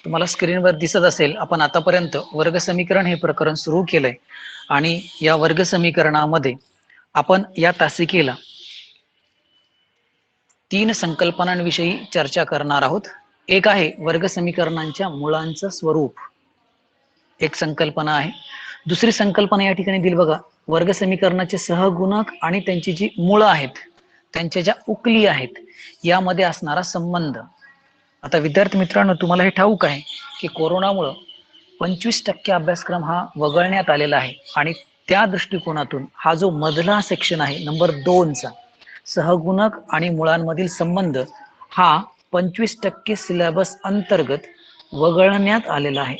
तुम्हाला स्क्रीनवर दिसत असेल, आपण आतापर्यंत वर्ग समीकरण हे प्रकरण सुरू केलंय आणि या वर्ग समीकरणामध्ये आपण या तासिकेला 3 संकल्पनांविषयी चर्चा करणार आहोत. एक आहे वर्ग समीकरणांच्या मुळांचं स्वरूप, एक संकल्पना आहे. दुसरी संकल्पना या ठिकाणी दिली बघा, वर्ग समीकरणाचे सहगुणक आणि त्यांची जी मुळं आहेत, त्यांच्या ज्या उकली आहेत, यामध्ये असणारा संबंध. आता विद्यार्थी मित्रांनो, तुम्हाला हे ठाऊक आहे की कोरोनामुळं 25% अभ्यासक्रम हा वगळण्यात आलेला आहे आणि त्या दृष्टिकोनातून हा जो मधला सेक्शन आहे नंबर 2चा सहगुणक आणि मुळांमधील संबंध, हा 25% सिलेबस अंतर्गत वगळण्यात आलेला आहे.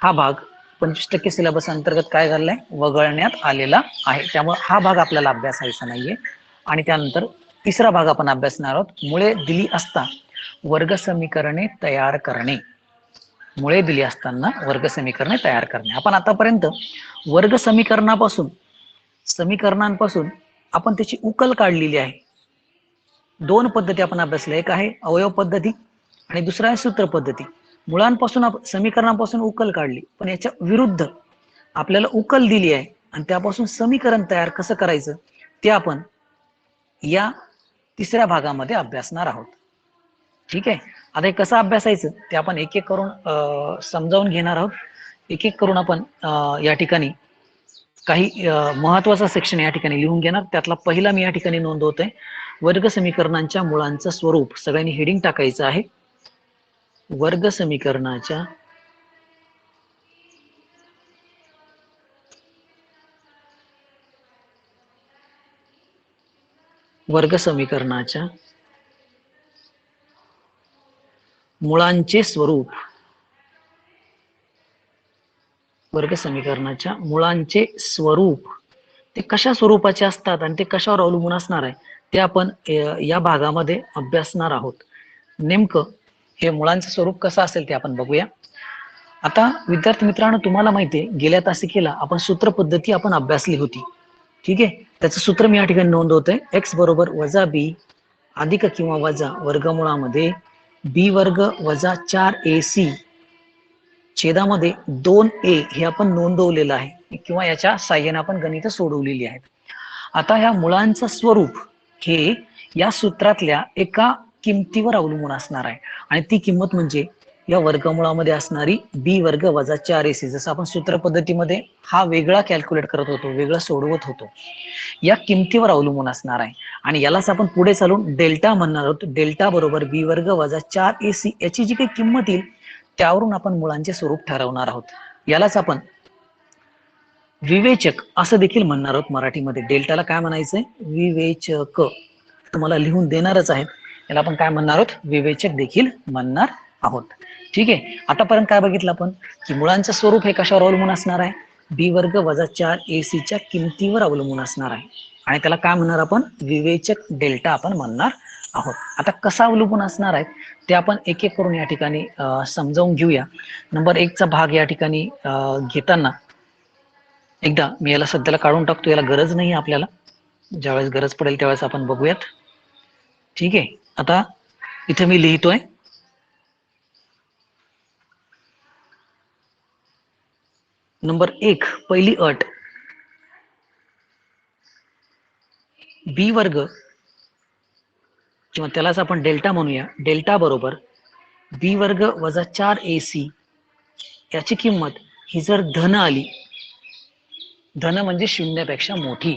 हा भाग 25% सिलेबस अंतर्गत काय झालाय, वगळण्यात आलेला आहे. त्यामुळे हा भाग आपल्याला अभ्यासायचा नाहीये. आणि त्यानंतर तिसरा भाग आपण अभ्यासणार आहोत, मुळे दिली असता वर्ग समीकरणे तयार करणे. मुळे दिली असताना वर्ग समीकरणे तयार करणे. आपण आतापर्यंत वर्ग समीकरणांपासून आपण त्याची उकल काढलेली आहे. 2 पद्धती आपण अभ्यासल्या, एक आहे अवयव पद्धती आणि दुसरा आहे सूत्र पद्धती. मुळांपासून समीकरणापासून उकल काढली, पण याच्या विरुद्ध आपल्याला उकल दिली आहे आणि त्यापासून समीकरण तयार कसं करायचं ते आपण या तिसऱ्या भागामध्ये अभ्यासणार आहोत. ठीक आहे. आता हे कसं अभ्यासायचं ते आपण एक एक करून समजावून घेणार आहोत. एक एक करून आपण या ठिकाणी काही महत्वाचा सेक्शन या ठिकाणी लिहून घेणार. त्यातला पहिला मी या ठिकाणी नोंदवतोय, वर्ग समीकरणांच्या मुळांचं स्वरूप. सगळ्यांनी हेडिंग टाकायचं आहे, वर्ग समीकरणाच्या मुळांचे स्वरूप. वर्ग समीकरणाच्या मुळांचे स्वरूप ते कशा स्वरूपाचे असतात आणि ते कशावर अवलंबून असणार आहे ते आपण या भागामध्ये अभ्यासणार आहोत. नेमकं हे मुळांचं स्वरूप कसं असेल ते आपण बघूया. आता विद्यार्थी मित्रांनो, तुम्हाला माहितीये गेल्या तासिकेला आपण सूत्र पद्धती आपण अभ्यासली होती. ठीक आहे. त्याचं सूत्र मी या ठिकाणी नोंदवतोय, x बरोबर वजा b अधिक किंवा वजा वर्गमुळामध्ये b वर्ग वजा 4ac छेदामध्ये 2a हे आपण नोंदवलेलं आहे किंवा याच्या साह्याने आपण गणित सोडवलेली आहेत. आता ह्या मुळांचं स्वरूप हे या सूत्रातल्या एका किमतीवर अवलंबून असणार आहे आणि ती किंमत म्हणजे या वर्गमुळामध्ये असणारी b वर्ग वजा 4ac. जसं आपण सूत्र पद्धतीमध्ये हा वेगळा कॅल्क्युलेट करत होतो, वेगळा सोडवत होतो, या किमतीवर अवलंबून असणार आहे. आणि यालाच आपण पुढे चालून डेल्टा म्हणणार आहोत. डेल्टा बरोबर b वर्ग वजा 4ac याची जी काही किंमत येईल त्यावरून आपण मुळांचे स्वरूप ठरवणार आहोत. यालाच आपण विवेचक असं देखील म्हणणार आहोत मराठीमध्ये. डेल्टाला काय म्हणायचंय, विवेचक. तुम्हाला लिहून देणारच आहेत. याला आपण काय म्हणणार आहोत, विवेचक देखील म्हणणार आहोत. ठीक आहे. आतापर्यंत काय बघितलं आपण की मुळांचं स्वरूप हे कशावर अवलंबून असणार आहे, b वर्ग वजा 4ac च्या किमतीवर अवलंबून असणार आहे आणि त्याला काय म्हणणार आपण, विवेचक डेल्टा आपण म्हणणार आहोत. आता कसा अवलंबून असणार आहे ते आपण एक एक करून या ठिकाणी समजावून घेऊया. नंबर 1 चा भाग या ठिकाणी घेताना एकदा मी याला सध्याला काढून टाकतो, याला गरज नाही आपल्याला, ज्यावेळेस गरज पडेल त्यावेळेस आपण बघूयात. ठीक आहे. आता इथे मी लिहितोय, नंबर 1 पहिली अट, b वर्ग किंवा त्यालाच आपण डेल्टा म्हणूया, डेल्टा बरोबर b वर्ग वजा 4ac याची किंमत ही जर धन आली, धन म्हणजे शून्यापेक्षा मोठी,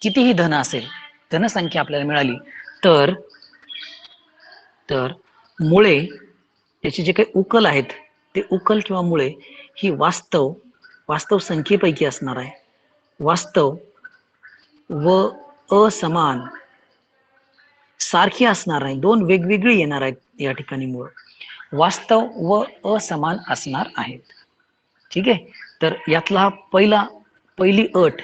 कितीही धन असेल, धन संख्या आपल्याला मिळाली तर मुळे त्याचे जे काही उकल आहेत ते उकल किंवा मुळे ही वास्तव संख्येपैकी असणार आहे. वास्तव व असमान सारखी असणार नाही, 2 वेगवेगळी येणार आहेत या ठिकाणी. मुळ वास्तव व असमान असणार आहेत. ठीक आहे. तर यातला हा पहिली अट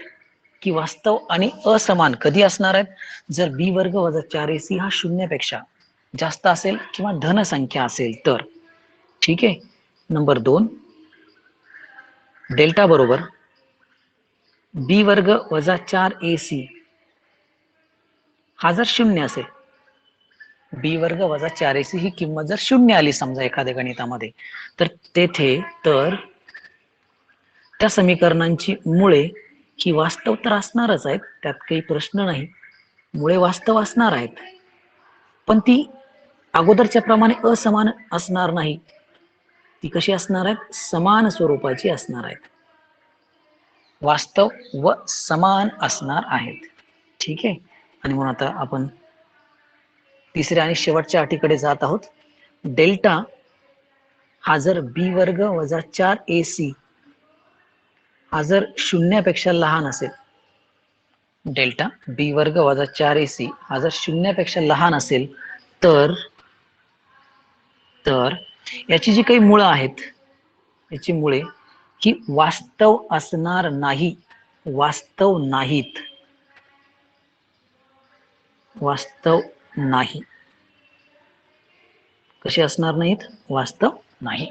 की वास्तव आणि असमान कधी असणार आहेत, जर b वर्ग वजा 4ac हा शून्यापेक्षा जास्त असेल किंवा धन संख्या असेल तर. ठीक आहे. नंबर 2, डेल्टा बरोबर b वर्ग वजा 4ac हा जर शून्य असेल बी वर्ग वजा 4ac ही किंमत जर शून्य आली समजा एखाद्या गणितामध्ये, तर तेथे तर त्या समीकरणांची मुळे ही वास्तव तर असणारच आहेत, त्यात काही प्रश्न नाही, मुळे वास्तव असणार आहेत, पण ती अगोदरच्या प्रमाणे असमान असणार नाही. ती कशी असणार आहेत? समान स्वरूपाची असणार आहेत, वास्तव व समान असणार आहेत. ठीक आहे. आणि म्हणून आता आपण तिसऱ्या आणि शेवटच्या अटीकडे जात आहोत. डेल्टा हा जर बी वर्ग वजा 4ac हा जर शून्यापेक्षा लहान असेल, डेल्टा बी वर्ग वजा 4ac हा जर शून्यापेक्षा लहान असेल, तर याची जी काही मुळं आहेत, याची मुळे ही वास्तव असणार नाही, वास्तव नाहीत, वास्तव नाही. कसे असणार नाहीत? वास्तव नाही.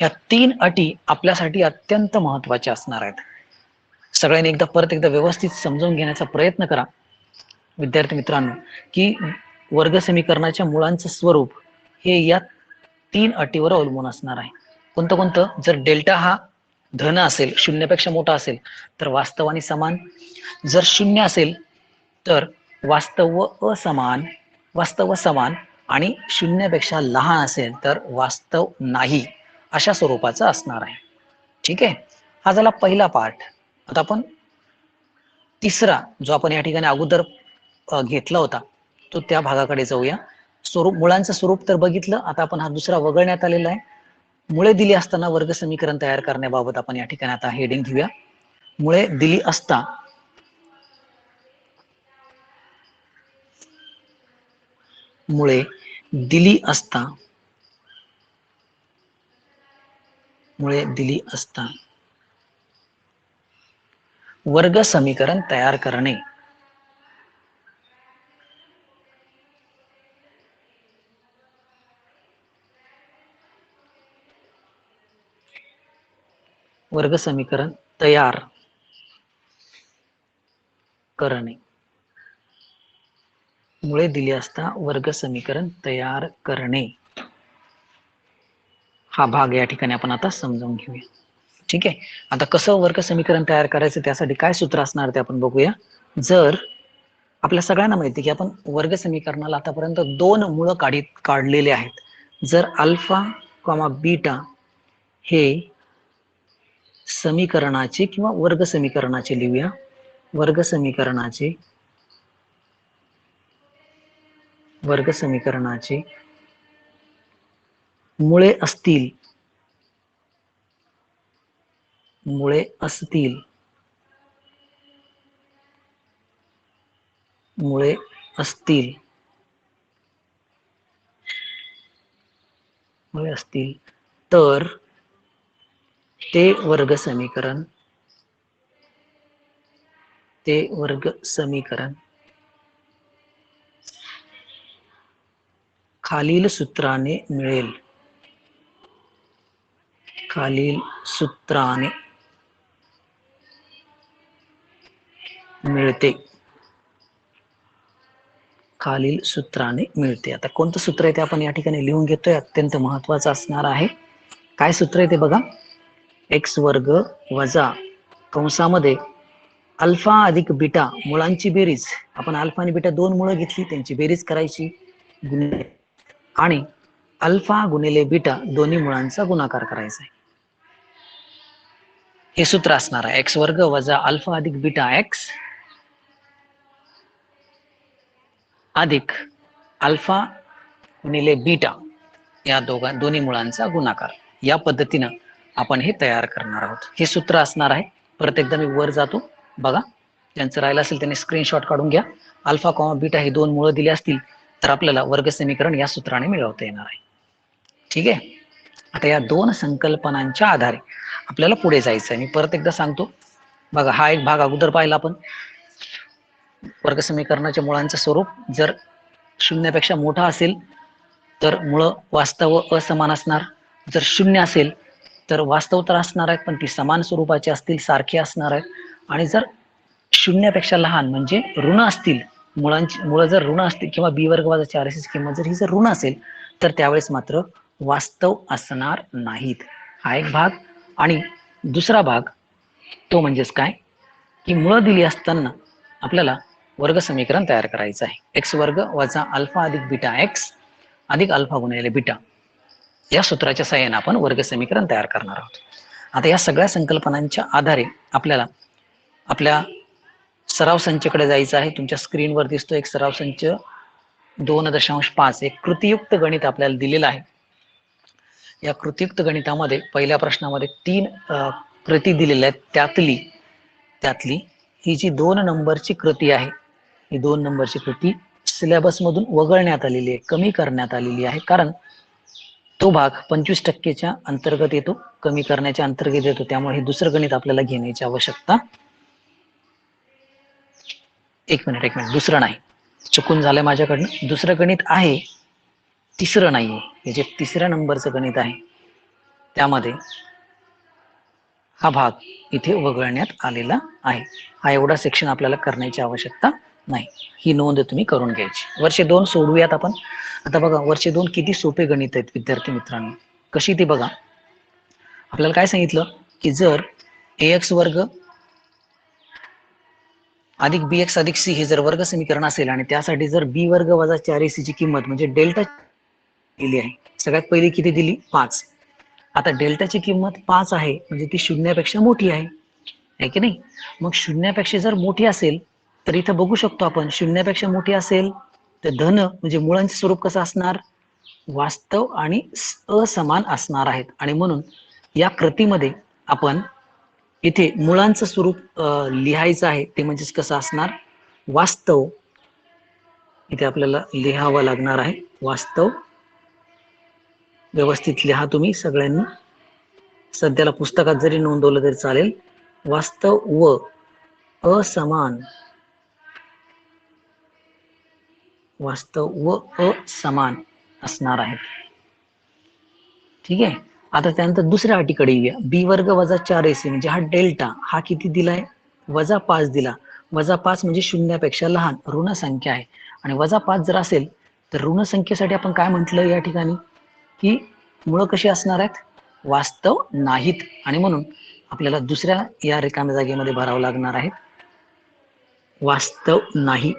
या 3 अटी आपल्यासाठी अत्यंत महत्वाच्या असणार आहेत. सगळ्यांनी परत एकदा व्यवस्थित समजून घेण्याचा प्रयत्न करा विद्यार्थी मित्रांनो, की वर्ग समीकरणाच्या मुळांचं स्वरूप हे या 3 अटीवर अवलंबून असणार आहे. कोणतं कोणतं? जर डेल्टा हा धन असेल, शून्यापेक्षा मोठा असेल, तर वास्तव आणि समान. जर शून्य असेल तर वास्तव व असमान, वास्तव व समान, आणि शून्यापेक्षा लहान असेल तर वास्तव नाही, अशा स्वरूपाचा असणार आहे. ठीक आहे. हा झाला पहिला पार्ट. आता आपण तिसरा जो आपण या ठिकाणी अगोदर घेतला होता, तो त्या भागाकडे जाऊया. स्वरूप, मुळांचं स्वरूप तर बघितलं. आता आपण हा दुसरा वगळण्यात आलेला आहे. मुळे दिली असताना वर्ग समीकरण तयार करण्याबाबत आपण या ठिकाणी आता हेडिंग घेऊया. मुळे दिली असता मुळे दिली असता मुळे दिली असता वर्ग समीकरण तयार करणे. वर्ग समीकरण तयार करणे. मुळे दिली असता वर्ग समीकरण तयार करणे, हा भाग या ठिकाणी आपण आता समजावून घेऊया. ठीक आहे. आता कसं वर्ग समीकरण तयार करायचं, त्यासाठी काय सूत्र असणार ते आपण बघूया. जर आपल्या सगळ्यांना माहिती की आपण वर्ग समीकरणाला आतापर्यंत 2 मुळं काढलेले आहेत. जर अल्फा कॉमा बीटा हे समीकरणाचे किंवा वर्ग समीकरणाचे लिहूया, वर्ग समीकरणाचे मुळे असतील, मुळे असतील, मुळे असतील, मुळे असतील, तर ते वर्ग समीकरण खालील सूत्राने मिळेल. खालील सूत्राने मिळते. खालील सूत्राने मिळते. आता कोणतं सूत्र आहे ते आपण या ठिकाणी लिहून घेतोय, अत्यंत महत्वाचं असणार आहे. काय सूत्र आहे ते बघा. एक्स वर्ग वजा कंसामध्ये अल्फा अधिक बीटा मुळांची बेरीज. आपण अल्फा आणि बीटा 2 मुळं घेतली, त्यांची बेरीज करायची, आणि अल्फा गुणिले बीटा दोन्ही मुळांचा गुणाकार करायचा आहे. हे सूत्र असणार आहे. एक्स वर्ग वजा अल्फा अधिक बीटा एक्स अधिक अल्फा गुणिले बीटा या दोन्ही मुळांचा गुणाकार. या पद्धतीनं आपण हे तयार करणार आहोत. हे सूत्र असणार आहे. परत एकदा मी वर जातो बघा, ज्यांचं राहिलं असेल त्यांनी स्क्रीनशॉट काढून घ्या. अल्फा कॉमा बीटा हे 2 मुळं दिली असतील तर आपल्याला वर्ग समीकरण या सूत्राने मिळवता येणार आहे. ठीक आहे. आता या 2 संकल्पनांच्या आधारे आपल्याला पुढे जायचं आहे. मी परत एकदा सांगतो बघा, हा एक भाग अगोदर पाहिला आपण. वर्ग समीकरणाच्या मुळांचं स्वरूप जर शून्यापेक्षा मोठा असेल तर मुळं वास्तव असमान असणार. जर शून्य असेल तर वास्तव तर असणार आहेत, पण ती समान स्वरूपाचे असतील, सारखे असणार आहेत. आणि जर शून्यापेक्षा लहान म्हणजे ऋण असतील मुळं जर ऋण असतील किंवा बी वर्ग वजा 4ac ची किंमत जर ही जर ऋण असेल तर त्यावेळेस मात्र वास्तव असणार नाहीत. हा एक भाग. आणि दुसरा भाग तो म्हणजेच काय की मुळं दिली असताना आपल्याला वर्ग समीकरण तयार करायचं आहे. एक्स वर्ग वजा अल्फा अधिक बीटा एक्स अधिक अल्फा गुणिले बीटा या सूत्राच्या सहाय्याने आपण वर्ग समीकरण तयार करणार आहोत. आता या सगळ्या संकल्पनांच्या आधारे आपल्याला आपल्या सराव संचाकडे जायचं आहे. तुमच्या स्क्रीनवर दिसतो एक सराव संच 2.5 एक कृतीयुक्त गणित आपल्याला दिलेलं आहे. या कृतीयुक्त गणितामध्ये पहिल्या प्रश्नामध्ये 3 कृती दिलेल्या आहेत. त्यातली ही जी 2 नंबरची कृती आहे, ही 2 नंबरची कृती सिलेबस मधून वगळण्यात आलेली आहे, कमी करण्यात आलेली आहे. कारण तो भाग 25% अंतर्गत येतो, कमी करण्याच्या अंतर्गत येतो. त्यामुळे हे दुसरं गणित आपल्याला घेण्याची आवश्यकता. एक मिनिट दुसरं नाही, चुकून झालंय माझ्याकडनं. दुसरं गणित आहे, तिसरं नाहीये. हे जे तिसऱ्या नंबरचं गणित आहे त्यामध्ये हा भाग इथे वगळण्यात आलेला आहे. हा एवढा सेक्शन आपल्याला करण्याची आवश्यकता नाही. ही नोंद तुम्ही करून घ्यायची. वर्ष 2 सोडूयात आपण. आता बघा वर्ष 2 किती सोपे गणित आहेत विद्यार्थी मित्रांनो. कशी ती बघा. आपल्याला काय सांगितलं की जर ax वर्ग अधिक bx अधिक c हे जर वर्ग समीकरण असेल आणि त्यासाठी जर b वर्ग वजा 4ac ची किंमत म्हणजे डेल्टा दिली आहे. सगळ्यात पहिली किती दिली 5. आता डेल्टाची किंमत 5 आहे म्हणजे ती शून्यापेक्षा मोठी आहे की नाही. मग शून्यापेक्षा जर मोठी असेल तर इथं बघू शकतो आपण शून्यापेक्षा मोठी असेल तर धन म्हणजे मुळांचे स्वरूप कसं असणार, वास्तव आणि असमान असणार आहेत. आणि म्हणून या कृतीमध्ये आपण इथे मुळांचं स्वरूप लिहायचं आहे. ते म्हणजेच कसं असणार, वास्तव. इथे आपल्याला लिहावं लागणार आहे वास्तव. व्यवस्थित लिहा तुम्ही सगळ्यांनी. सध्याला पुस्तकात जरी नोंदवलं तरी चालेल. वास्तव व असमान, वास्तव व असमान असणार आहेत. ठीक आहे. आता त्यानंतर दुसऱ्या अटीकडे येऊया. बी वर्ग वजा 4ac म्हणजे हा डेल्टा हा किती दिलाय, वजा 5 दिला. वजा 5 म्हणजे शून्यापेक्षा लहान ऋण संख्या आहे. आणि वजा 5 जर असेल तर ऋण संख्येसाठी आपण काय म्हटलं या ठिकाणी की मुळं कशी असणार आहेत, वास्तव नाहीत. आणि म्हणून आपल्याला दुसऱ्या या रिकाम्या जागेमध्ये भरावं लागणार आहे वास्तव नाही.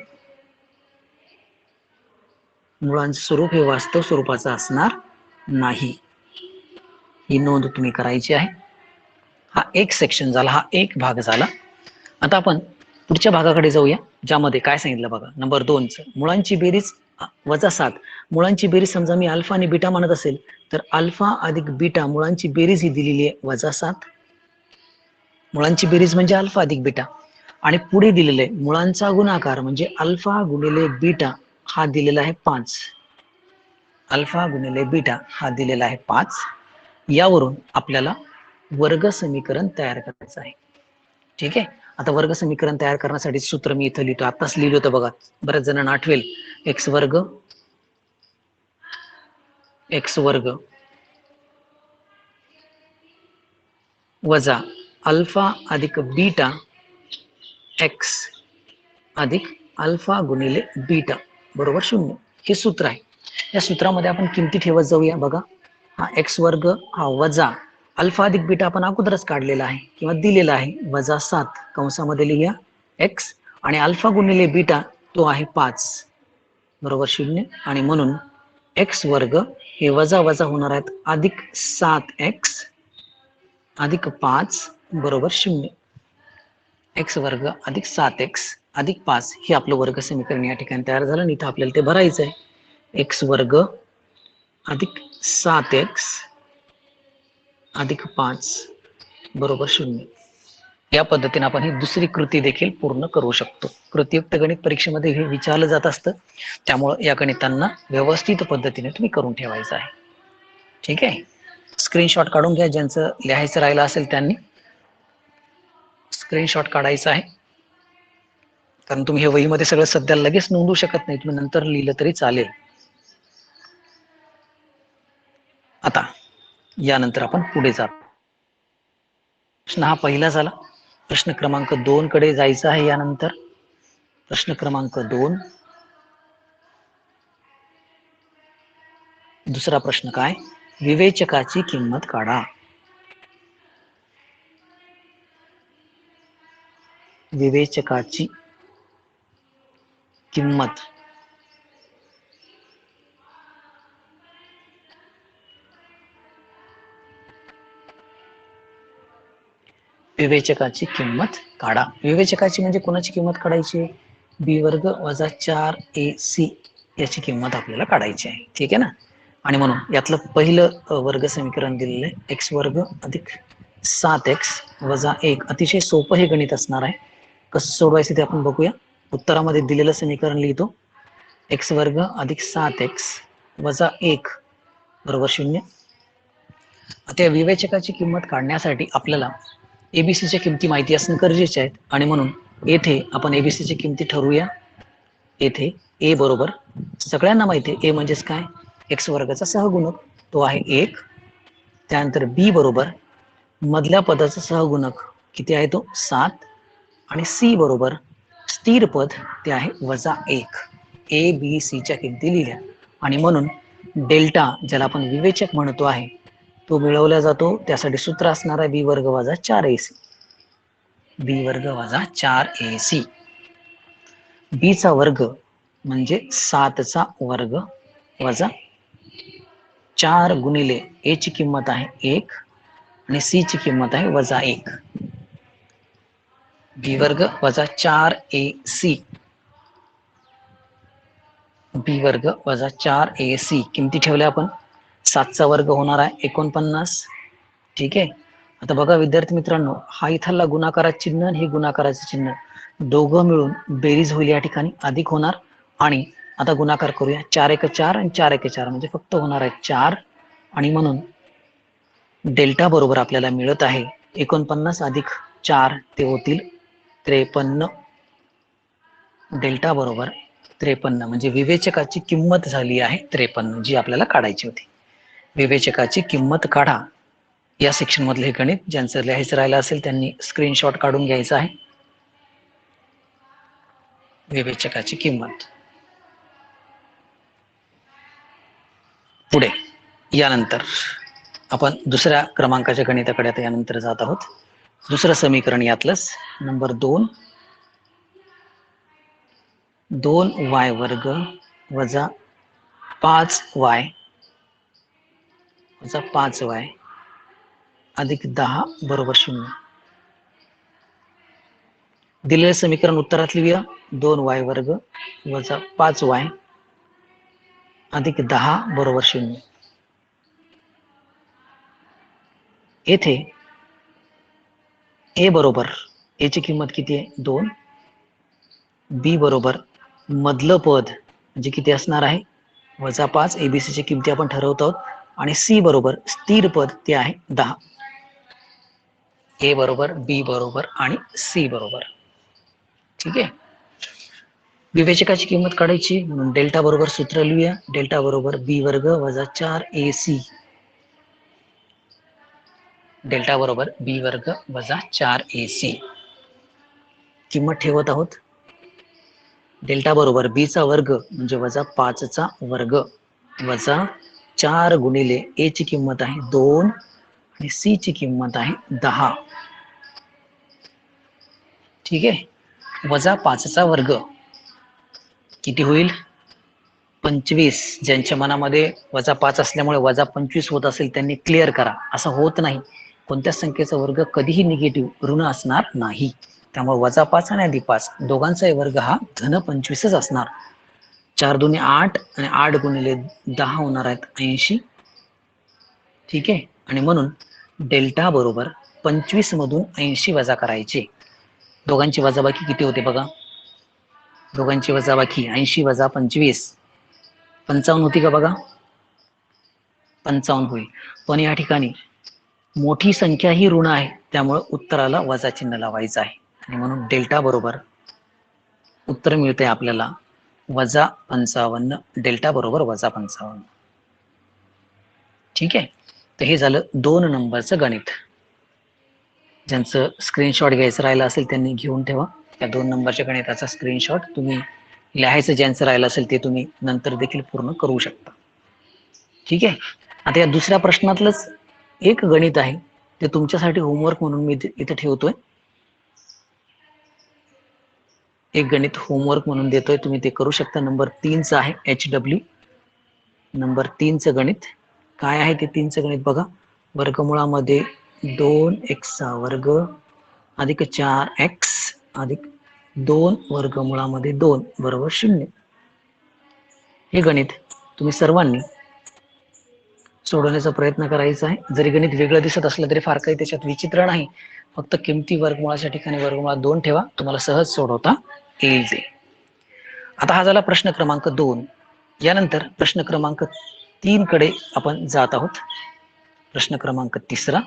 मुळांचे स्वरूप हे वास्तव स्वरूपाचं असणार नाही. ही नोंद तुम्ही करायची आहे. हा एक सेक्शन झाला, हा एक भाग झाला. आता आपण पुढच्या भागाकडे जाऊया, ज्यामध्ये काय सांगितलं बघा. नंबर 2 मुळांची बेरीज वजा 7. मुळांची बेरीज समजा मी अल्फा आणि बीटा म्हणत असेल तर अल्फा अधिक बीटा मुळांची बेरीज ही दिलेली आहे वजा 7. मुळांची बेरीज म्हणजे अल्फा अधिक बीटा. आणि पुढे दिलेले मुळांचा गुणाकार म्हणजे अल्फा गुणिले बीटा हा दिलेला आहे 5. अल्फा गुणिले बीटा हा दिलेला आहे 5. यावरून आपल्याला वर्ग समीकरण तयार करायचं आहे. ठीक आहे. आता वर्ग समीकरण तयार करण्यासाठी सूत्र मी इथं लिहितो, आताच लिहिलं होतं बघा, बऱ्याच जणांना आठवेल. एक्स वर्ग वजा अल्फा अधिक बीटा एक्स अधिक अल्फा गुणिले बीटा बरोबर 0. हे सूत्र आहे. या सूत्रामध्ये आपण किमती ठेवत जाऊया. बघा हा एक्स वर्ग हा वजा अल्फा अधिक बीटा आपण अगोदरच काढलेला आहे किंवा दिलेला आहे वजा 7 कंसामध्ये लिहूया एक्स आणि अल्फा गुणिले बीटा तो आहे 5 बरोबर 0. आणि म्हणून एक्स वर्ग हे वजा वजा होणार आहेत अधिक 7x अधिक 5 बरोबर 0. एक्स वर्ग अधिक 7x अधिक 5 हे आपलं वर्ग समीकरण या ठिकाणी तयार झालं. आणि इथं आपल्याला ते भरायचं आहे. एक्स वर्ग अधिक 7x अधिक 5 बरोबर 0. या पद्धतीने आपण ही दुसरी कृती देखील पूर्ण करू शकतो. कृतीयुक्त गणित परीक्षेमध्ये हे विचारलं जात असतं, त्यामुळे या गणितांना व्यवस्थित पद्धतीने तुम्ही करून ठेवायचं आहे. ठीक आहे. स्क्रीनशॉट काढून घ्या. ज्यांचं लिहायचं राहिलं असेल त्यांनी स्क्रीनशॉट काढायचा आहे, कारण तुम्ही हे वहीमध्ये सगळं सध्या लगेच नोंदवू शकत नाही. तुम्ही नंतर लिहिलं तरी चालेल. आता यानंतर आपण पुढे जातो. प्रश्न हा पहिला झाला. प्रश्न क्रमांक 2 कडे जायचा आहे. यानंतर प्रश्न क्रमांक 2. दुसरा प्रश्न काय? विवेचकाची किंमत काढा. विवेचकाची किंमत विवेचकाची किंमत काढा. विवेचकाची म्हणजे कोणाची किंमत काढायची? बी वर्ग वजा 4ac याची किंमत आपल्याला काढायची आहे. ठीक आहे ना. आणि म्हणून यातलं पहिलं वर्ग समीकरण दिलेलं आहे, एक्स वर्ग अधिक 7x वजा 1. अतिशय सोपं हे गणित असणार आहे. कसं सोडवायचं ते आपण बघूया. उत्तरामध्ये दिलेलं समीकरण लिहितो, एक्स वर्ग अधिक 7x वजा 1 बरोबर 0. आता विवेचकाची किंमत काढण्यासाठी आपल्याला एबीसीच्या किमती माहिती असणं गरजेचे आहेत. आणि म्हणून येथे आपण एबीसीची किमती ठरवूया. येथे ए बरोबर सगळ्यांना माहिती आहे, ए म्हणजेच काय? एक्स वर्गाचा सहगुणक, तो आहे 1. त्यानंतर बी बरोबर मधल्या पदाचा सहगुणक किती आहे? तो 7. आणि सी बरोबर स्थिर पद, ते आहे वजा 1. ए बी सी च्या किमती लिहिल्या. आणि म्हणून डेल्टा, ज्याला आपण विवेचक म्हणतो आहे, तो मिळवला जातो. त्यासाठी सूत्र असणार आहे बी वर्ग वजा 4ac. बी वर्ग वजा 4ac. बी चा वर्ग म्हणजे 7चा वर्ग वजा 4 गुणिले ए ची किंमत आहे 1 आणि सी ची किंमत आहे वजा 1. बी वर्ग वजा 4ac. बी वर्ग वजा 4ac किमती ठेवल्या आपण. 7चा वर्ग होणार आहे 49. ठीक आहे. आता बघा विद्यार्थी मित्रांनो, हा इथला गुणाकाराचे चिन्ह आणि हे गुणाकाराचे चिन्ह दोघं मिळून बेरीज होईल या ठिकाणी, अधिक होणार. आणि आता गुणाकार करूया. 4 1 4 आणि 4 1 4 म्हणजे फक्त होणार आहे 4. आणि म्हणून डेल्टा बरोबर आपल्याला मिळत आहे 49 अधिक 4, ते होतील 53. डेल्टा बरोबर 53 म्हणजे विवेचकाची किंमत झाली आहे 53, जी आपल्याला काढायची होती. विवेचकाची किंमत काढा या सेक्शन मधले हे गणित. ज्यांचं लिहायचं राहिलं असेल त्यांनी स्क्रीनशॉट काढून घ्यायचा आहे. विवेचकाची किंमत. पुढे यानंतर आपण दुसऱ्या क्रमांकाच्या गणिताकडे आता यानंतर जात आहोत. दुसरं समीकरण यातलंच, नंबर 2. 2y वर्ग वजा 5y वजा 5y अधिक 10 बरोबर 0. दिलेलं समीकरण उत्तरात लिहूया. 2y वर्ग वजा 5y अधिक 10 बरोबर 0. येथे ए बरोबर, ए ची किंमत किती आहे? 2. बी बरोबर मधलं पद म्हणजे किती असणार आहे? वजा 5. एबीसी ची किमती आपण ठरवत आहोत. आणि सी बरोबर स्थिर पद, ते आहे 10. ए बरोबर, बी बरोबर आणि सी बरोबर. ठीक आहे. विवेचकाची किंमत काढायची म्हणून डेल्टा बरोबर सूत्र लिहूया. डेल्टा बरोबर बी वर्ग वजा 4ac. डेल्टा बरोबर बी वर्ग वजा 4ac. किंमत ठेवत आहोत. डेल्टा बरोबर बी चा वर्ग म्हणजे वजा 5चा वर्ग वजा 4 गुणिले ए ची किंमत आहे 2 आणि सी ची किंमत आहे 10. ठीक आहे. वजा 5चा वर्ग किती होईल? 25. ज्यांच्या मनामध्ये वजा 5 असल्यामुळे वजा 25 होत असेल त्यांनी क्लिअर करा. असं होत नाही. कोणत्या संख्येचा वर्ग कधीही निगेटिव्ह ऋण असणार नाही. त्यामुळे वजा 5 आणि अधिक 5 दोघांचाही वर्ग हा धन 25च असणार. 4 दुने 8 आणि 8 गुणिले 10 होणार आहेत 80. ठीक आहे. आणि म्हणून डेल्टा बरोबर 25 मधून 80 वजा करायचे. दोघांची वजाबाकी किती होते बघा. दोघांची वजाबाकी 80 वजा 25 55 होती का बघा. 55 होईल. पण या ठिकाणी मोठी संख्या ही ऋण आहे, त्यामुळे उत्तराला वजा चिन्ह लावायचं आहे. आणि म्हणून डेल्टा बरोबर उत्तर मिळते आपल्याला वजा 55. डेल्टा बरोबर वजा 55. ठीक आहे. तर हे झालं 2 नंबरचं गणित. ज्यांचं स्क्रीनशॉट घ्यायचं राहिलं असेल त्यांनी घेऊन ठेवा. या 2 नंबरच्या गणिताचा स्क्रीनशॉट तुम्ही लिहायचं ज्यांचं राहिलं असेल ते तुम्ही नंतर देखील पूर्ण करू शकता. ठीक आहे. आता या दुसऱ्या प्रश्नातलंच एक गणित आहे ते तुमच्यासाठी होमवर्क म्हणून मी इथे ठेवतोय. एक गणित होमवर्क म्हणून देतोय, तुम्ही ते करू शकता. नंबर 3चं आहे HW. नंबर 3चं गणित काय आहे ते 3चं गणित बघा. वर्गमुळामध्ये 2x² अधिक 4x अधिक 2 वर्गमुळामध्ये 2 बरोबर 0. हे गणित तुम्ही सर्वांनी सोडवण्याचा प्रयत्न करायचा आहे. जरी गणित वेगळं दिसत असलं तरी फार काही त्याच्यात विचित्र नाही. फक्त किमती वर्गमुळाच्या ठिकाणी वर्गमुळात 2 ठेवा, तुम्हाला सहज सोडवता येईल ते. आता हा झाला प्रश्न क्रमांक 2. यानंतर प्रश्न क्रमांक 3 कडे आपण जात आहोत. प्रश्न क्रमांक 3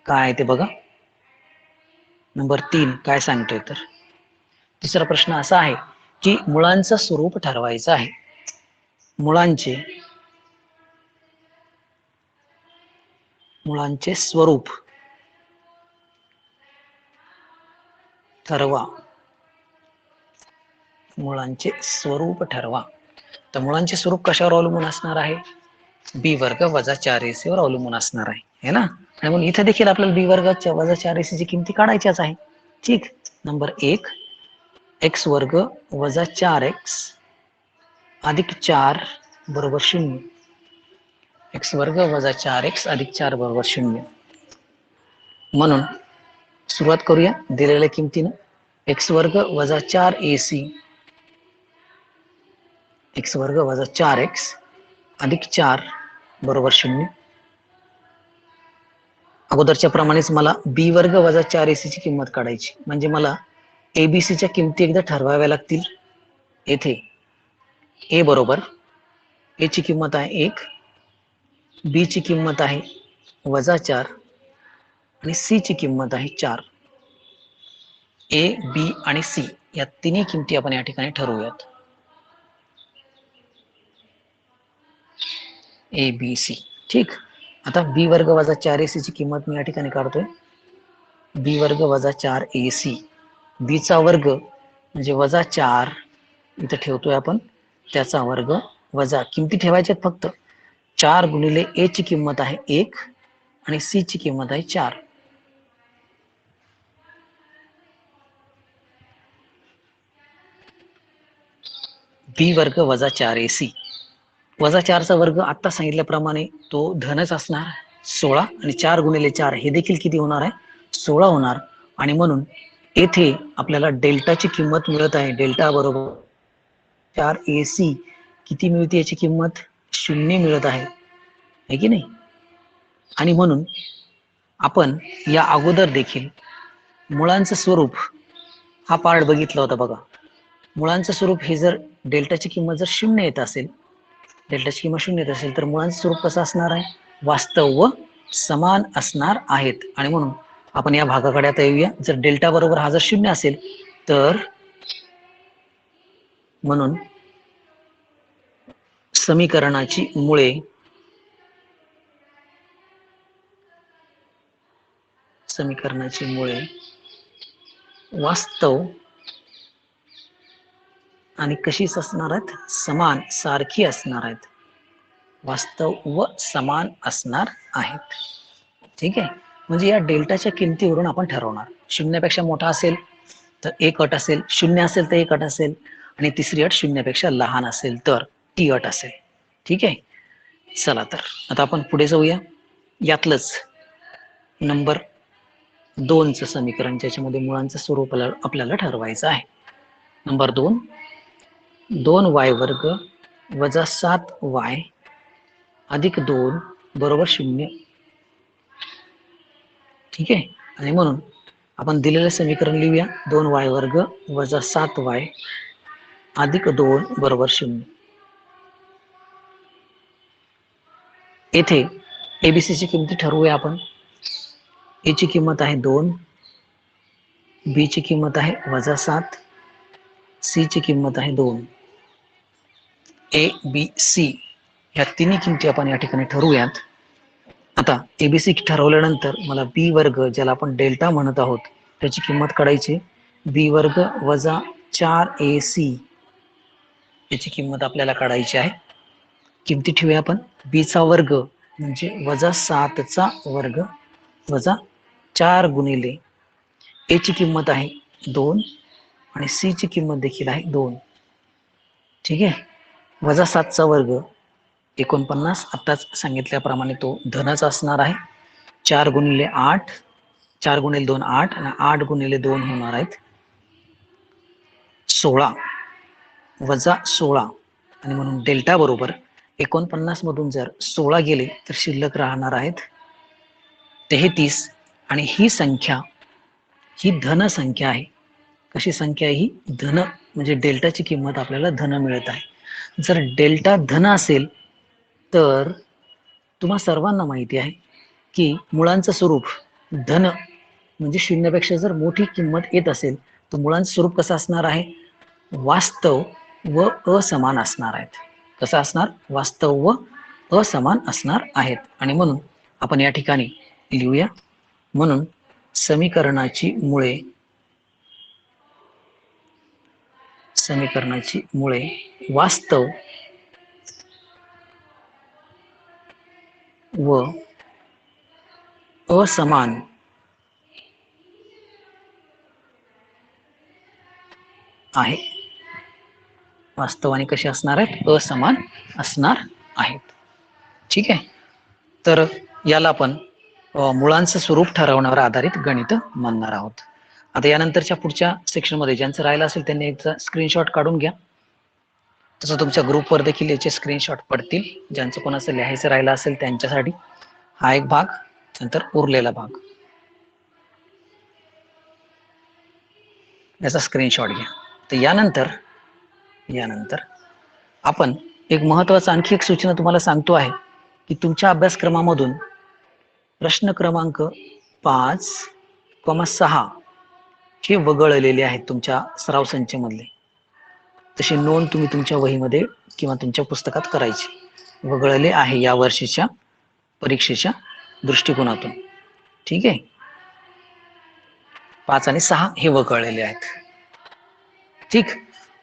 काय आहे ते बघा. नंबर 3 काय सांगतोय तर तिसरा प्रश्न असा आहे की मुळांचं स्वरूप ठरवायचं आहे. मुळांचे स्वरूप ठरवा. मुळांचे स्वरूप ठरवा. तर मुळांचे स्वरूप कशावर अवलंबून असणार आहे? बी वर्ग वजा 4ac वर अवलंबून असणार आहे, है ना. आणि म्हणून इथे देखील आपल्याला बी वर्ग वजा 4ac ची किमती काढायच्याच आहे. ठीक. नंबर 1 x वर्ग वजा 4x अधिक 4 बरोबर 0. x वर्ग वजा 4x अधिक 4 बरोबर 0. म्हणून सुरुवात करूया दिलेल्या किमतीनं. x वर्ग वजा 4ac x वर्ग वजा 4x अधिक 4 बरोबर 0. अगोदरच्या प्रमाणेच मला बी वर्ग वजा 4ac ची किंमत काढायची, म्हणजे मला abc च्या किमती एकदा ठरवाव्या लागतील. येथे a बरोबर a ची किंमत आहे 1, b ची किंमत आहे वजा 4 आणि c ची किंमत आहे 4. a, b आणि c या तिन्ही किमती आपण या ठिकाणी ठरवूयात. a, b, c. ठीक. आता b वर्ग वजा 4ac ची किंमत मी या ठिकाणी काढतोय. b वर्ग वजा 4ac, b चा वर्ग म्हणजे वजा 4 इथं ठेवतोय आपण, त्याचा वर्ग वजा किमती ठेवायच्यात फक्त. 4 गुणिले a ची किंमत आहे 1 आणि c ची किंमत आहे 4. b वर्ग वजा 4ac, वजा 4चा वर्ग आता सांगितल्याप्रमाणे तो धनच असणार 16 आणि 4 गुणिले 4 हे देखील किती होणार आहे? 16 होणार. आणि म्हणून येथे आपल्याला डेल्टाची किंमत मिळत आहे. डेल्टा बरोबर 4ac किती मिळते? याची किंमत 0 मिळत आहे की नाही. आणि म्हणून आपण या अगोदर देखील मुळांचं स्वरूप हा पार्ट बघितला होता बघा. मुळांचं स्वरूप हे जर डेल्टाची किंमत जर 0 येत असेल, डेल्टाची किंमत 0 येत असेल तर मुळांचं स्वरूप कसं असणार आहे? वास्तव व समान असणार आहेत. आणि म्हणून आपण या भागाकडे आता येऊया. जर डेल्टा बरोबर हा जर 0 असेल तर म्हणून समीकरणाची मुळे वास्तव आणि कशीच असणार आहेत? समान, सारखी असणार आहेत. वास्तव व समान असणार आहेत. ठीक आहे. म्हणजे या डेल्टाच्या किमतीवरून आपण ठरवणार. 0 पेक्षा मोठा असेल तर एक अट असेल, 0 असेल तर एक अट असेल, आणि तिसरी अट 0 पेक्षा लहान असेल तर ती अट असेल. ठीक आहे. चला तर आता आपण पुढे जाऊया. यातलंच नंबर 2चं समीकरण, ज्याच्यामध्ये मुळांचं स्वरूप आपल्याला ठरवायचं आहे. नंबर 2 2y वर्ग वजा 7y अधिक 2 बरोबर 0. ठीक आहे. आणि म्हणून आपण दिलेलं समीकरण लिहूया. 2y वर्ग वजा 7y अधिक 2 बरोबर 0. येथे एबीसी ची किंमत ठरवूया आपण. ए ची किंमत आहे 2, बी ची किंमत आहे वजा 7, सी ची किंमत आहे 2. ए, बी, सी या तिन्ही किमती आपण या ठिकाणी ठरवूयात. आता एबीसी ठरवल्यानंतर मला बी वर्ग, ज्याला आपण डेल्टा म्हणत आहोत, त्याची किंमत काढायची. बी वर्ग वजा 4ac याची किंमत आपल्याला काढायची आहे. किमती ठेवूया आपण. बी चा वर्ग म्हणजे वजा 7चा वर्ग वजा 4 गुणिले ए ची किंमत आहे 2 आणि सी ची किंमत देखील आहे 2. ठीक आहे. वजा 7चा वर्ग 49, आताच सांगितल्याप्रमाणे तो धनच असणार आहे. 4 गुणिले 8, 4 गुणिले 2 8 आणि 8 गुणिले 2 होणार आहेत 16 वजा 16 आणि म्हणून डेल्टा बरोबर 49 मधून जर 16 गेले तर शिल्लक राहणार आहेत 33 आणि ही संख्या ही धन संख्या आहे. कशी संख्या आहे ही? धन, म्हणजे डेल्टाची किंमत आपल्याला धन मिळत आहे. जर डेल्टा धन असेल तर तुम्हा सर्वांना माहिती आहे की मुळांचं स्वरूप धन म्हणजे शून्यापेक्षा जर मोठी किंमत येत असेल तर मुळांचं स्वरूप कसं असणार आहे? वास्तव व असमान असणार आहेत. कसं असणार? वास्तव व असमान असणार आहेत. आणि म्हणून आपण या ठिकाणी लिहूया. म्हणून समीकरणाची मुळे वास्तव व असमान आहे. वास्तव आणि कसे असणार आहेत? असमान असणार आहेत. ठीक आहे. तर याला आपण मुळांचं स्वरूप ठरवण्यावर आधारित गणित म्हणणार आहोत. आता यानंतरच्या पुढच्या सेक्शन मध्ये ज्यांचं राहिलं असेल त्यांनी एकदा स्क्रीनशॉट काढून घ्या. तसं तुमच्या ग्रुपवर देखील याचे स्क्रीनशॉट पडतील. ज्यांचं कोणाचं लिहायचं राहिलं असेल त्यांच्यासाठी हा एक भाग, नंतर उरलेला भाग, याचा स्क्रीनशॉट घ्या. तर यानंतर आपण एक महत्वाचं आणखी एक सूचना तुम्हाला सांगतो आहे की तुमच्या अभ्यासक्रमामधून प्रश्न क्रमांक 5,6 हे वगळलेले आहेत तुमच्या सराव संचमधले. तशी नोंद तुम्ही तुमच्या वहीमध्ये किंवा तुमच्या पुस्तकात करायची. वगळले आहे या वर्षीच्या परीक्षेच्या दृष्टिकोनातून. ठीक आहे. 5 आणि 6 हे वगळलेले आहेत. ठीक.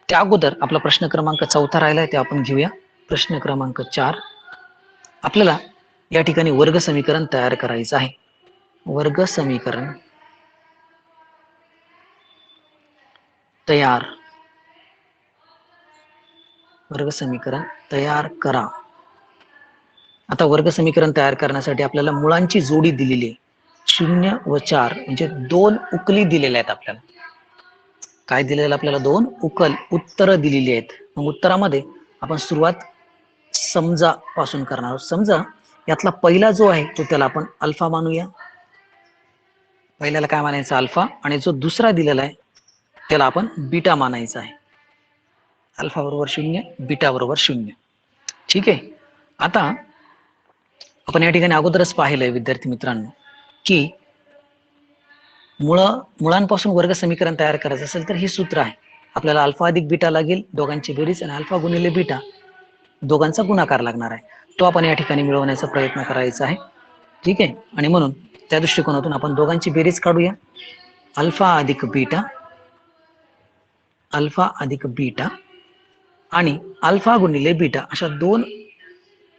त्या अगोदर आपला प्रश्न क्रमांक 4 राहिला आहे ते आपण घेऊया. प्रश्न क्रमांक 4. आपल्याला या ठिकाणी वर्ग समीकरण तयार करायचं आहे. वर्ग समीकरण तयार करा. आता वर्ग समीकरण तयार करण्यासाठी आपल्याला मुळांची जोडी दिलेली आहे. 0 व 4 म्हणजे 2 उकली दिलेल्या आहेत आपल्याला. काय दिलेलं आपल्याला? 2 उकल उत्तर दिलेली आहेत. मग उत्तरामध्ये आपण सुरुवात समजा पासून करणार आहोत. समजा यातला पहिला जो आहे तो त्याला आपण अल्फा मानूया. पहिल्याला काय मानायचं? अल्फा. आणि जो दुसरा दिलेला आहे त्याला आपण बीटा मानायचा आहे. अल्फा बरोबर 0, बीटा बरोबर 0. ठीक आहे. आता आपण या ठिकाणी अगोदरच पाहिलंय विद्यार्थी मित्रांनो की मुळांपासून वर्ग समीकरण तयार करायचं असेल तर हे सूत्र आहे. आपल्याला अल्फा अधिक बीटा लागेल, दोघांची बेरीज, आणि अल्फा गुणिले बीटा दोघांचा गुणाकार लागणार आहे. तो आपण या ठिकाणी मिळवण्याचा प्रयत्न करायचा आहे. ठीक आहे. आणि म्हणून त्या दृष्टिकोनातून आपण दोघांची बेरीज काढूया. अल्फा अधिक बीटा आणि अल्फा गुणिले बीटा अशा 2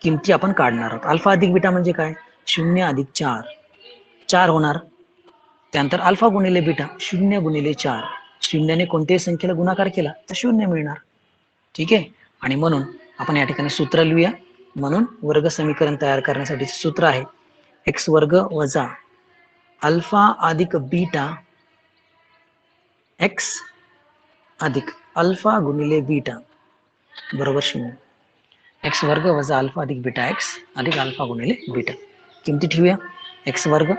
किमती आपण काढणार आहोत. अल्फा अधिक बीटा म्हणजे काय? 0 अधिक 4, 4 होणार. त्यानंतर अल्फा गुणिले बीटा 0 गुणिले 4, 0ने कोणत्याही संख्येला गुणाकार केला तर 0 मिळणार. ठीक आहे. आणि म्हणून आपण या ठिकाणी सूत्र लिहूया. म्हणून वर्ग समीकरण तयार करण्यासाठी सूत्र आहे x वर्ग वजा अल्फा अधिक बीटा x अधिक अल्फा गुणिले बीटा बरोबर 0. x वर्ग वजा अल्फा अधिक बीटा x अधिक अल्फा गुणिले बीटा. किमती ठेवूया. x वर्ग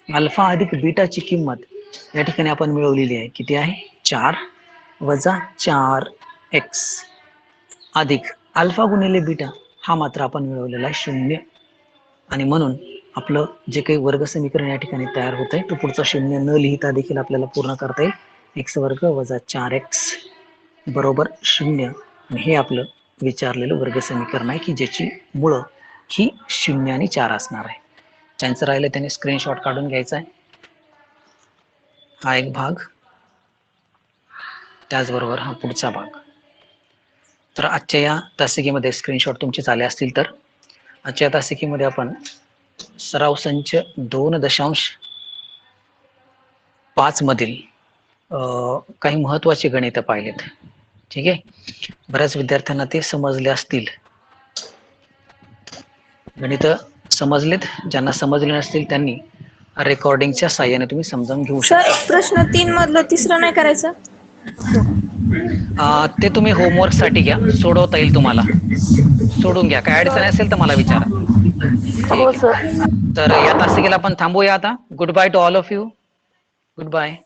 अल्फा अधिक बीटाची किंमत या ठिकाणी आपण मिळवलेली आहे. किती आहे? 4 वजा 4x अधिक अल्फा गुणिले बीटा हा मात्र आपण मिळवलेला आहे 0. आणि म्हणून आपलं जे काही वर्ग समीकरण या ठिकाणी तयार होत आहे तो पुढचा 0 न लिहिता देखील आपल्याला पूर्ण करता येईल. x वर्ग वजा 4x बरोबर 0. आणि हे आपलं विचारलेलं वर्ग समीकरण आहे की ज्याची मुळं ही 0 आणि 4 असणार आहे. ज्यांचं राहिलं त्याने स्क्रीनशॉट काढून घ्यायचा आहे. हा एक भाग. त्याचबरोबर हा पुढचा भाग. तर आजच्या या तासिकेमध्ये स्क्रीनशॉट तुमचे झाले असतील तर आजच्या तासिकेमध्ये आपण सराव संच 2.5 मधील काही महत्वाचे गणित पाहिलेत. ठीक आहे, बऱ्याच विद्यार्थ्यांना ते समजले असतील. गणित समजलेत, ज्यांना समजले नसतील त्यांनी रेकॉर्डिंगच्या साहाय्याने तुम्ही समजावून घेऊ सर शकता. प्रश्न 3 मधलं तिसरं नाही करायचं? ते तुम्ही होमवर्क साठी घ्या, सोडवता येईल तुम्हाला, सोडून घ्या. काय अडचण असेल तर मला विचारा. हो ठीक सर. आहे, तर या तासिकेला आपण थांबूया आता. Goodbye to all of you. Good bye.